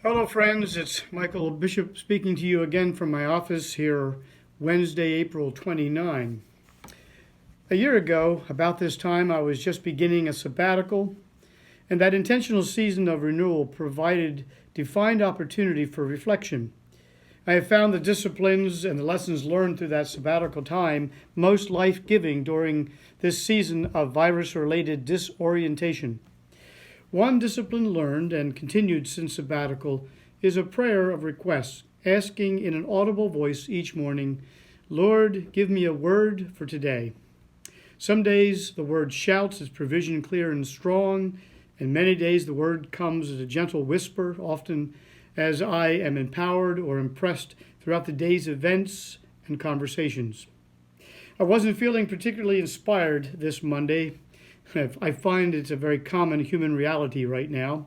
Hello, friends. It's Michael Bishop speaking to you again from my office here, Wednesday, April 29. A year ago, about this time, I was just beginning a sabbatical, and that intentional season of renewal provided defined opportunity for reflection. I have found the disciplines and the lessons learned through that sabbatical time most life-giving during this season of virus-related disorientation. One discipline learned and continued since sabbatical is a prayer of request, asking in an audible voice each morning, Lord, give me a word for today. Some days the word shouts its provision clear and strong, and many days the word comes as a gentle whisper, often as I am empowered or impressed throughout the day's events and conversations. I wasn't feeling particularly inspired this Monday. I find it's a very common human reality right now.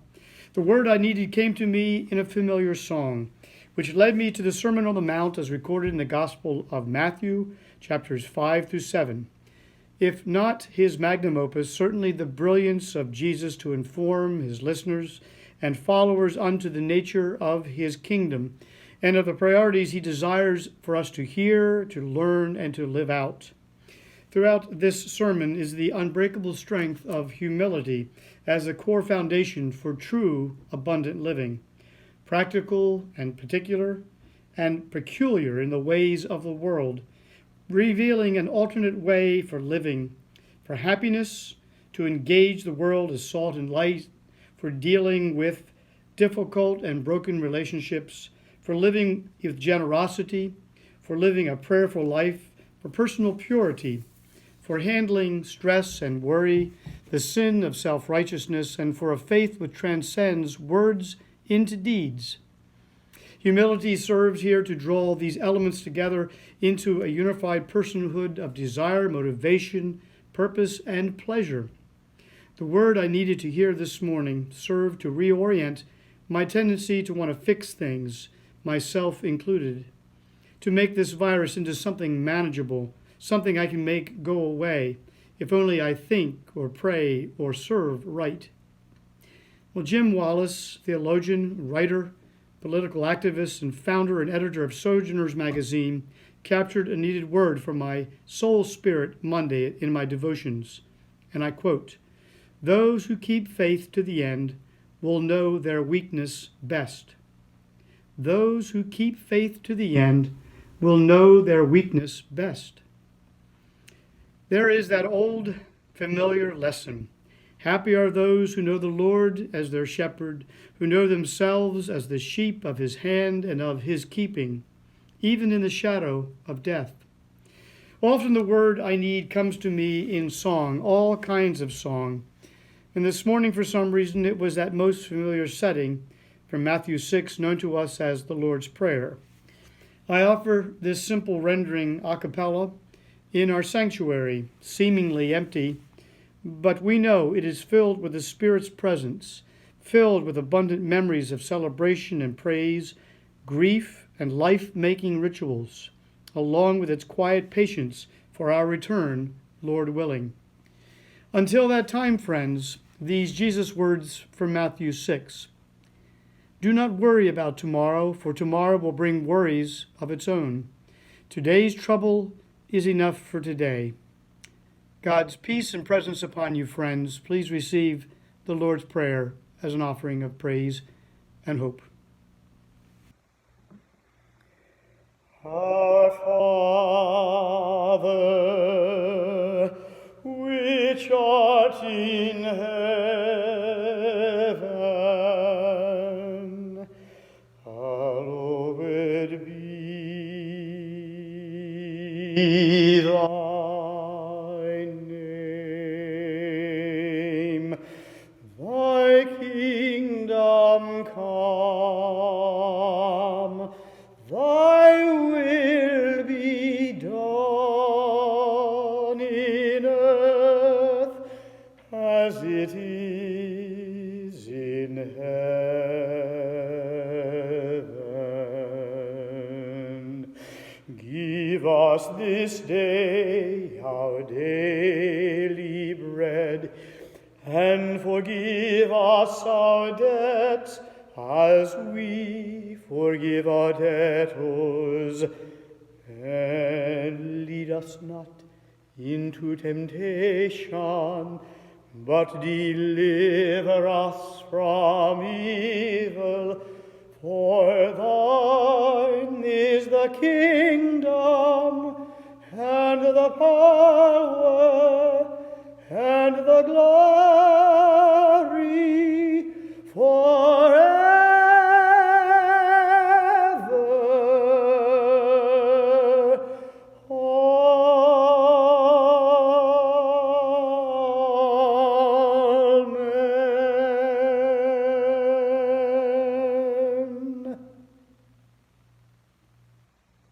The word I needed came to me in a familiar song, which led me to the Sermon on the Mount as recorded in the Gospel of Matthew, chapters 5 through 7. If not his magnum opus, certainly the brilliance of Jesus to inform his listeners and followers unto the nature of his kingdom and of the priorities he desires for us to hear, to learn, and to live out. Throughout this sermon is the unbreakable strength of humility as a core foundation for true abundant living, practical and particular and peculiar in the ways of the world, revealing an alternate way for living, for happiness, to engage the world as salt and light, for dealing with difficult and broken relationships, for living with generosity, for living a prayerful life, for personal purity, for handling stress and worry, the sin of self-righteousness, and for a faith which transcends words into deeds. Humility serves here to draw these elements together into a unified personhood of desire, motivation, purpose, and pleasure. The word I needed to hear this morning served to reorient my tendency to want to fix things, myself included, to make this virus into something manageable, something I can make go away, if only I think or pray or serve right. Well, Jim Wallis, theologian, writer, political activist, and founder and editor of Sojourners magazine, captured a needed word for my soul spirit Monday in my devotions. And I quote, "Those who keep faith to the end will know their weakness best." Those who keep faith to the end will know their weakness best. There is that old familiar lesson. Happy are those who know the Lord as their shepherd, who know themselves as the sheep of his hand and of his keeping, even in the shadow of death. Often the word I need comes to me in song, all kinds of song. And this morning, for some reason, it was that most familiar setting from Matthew 6, known to us as the Lord's Prayer. I offer this simple rendering a cappella in our sanctuary, seemingly empty, but we know it is filled with the Spirit's presence, filled with abundant memories of celebration and praise, grief and life-making rituals, along with its quiet patience for our return, Lord willing. Until that time, friends, these Jesus words from Matthew 6. Do not worry about tomorrow, for tomorrow will bring worries of its own. Today's trouble is enough for today. God's peace and presence upon you, friends. Please receive the Lord's Prayer as an offering of praise and hope. Our Father, which art in heaven, hallowed be thy name. Thy kingdom come, thy will be done in earth as it is in heaven. Give us this day our daily bread, and forgive us our debts as we forgive our debtors. And lead us not into temptation, but deliver us from evil. For thine is the kingdom, and the power,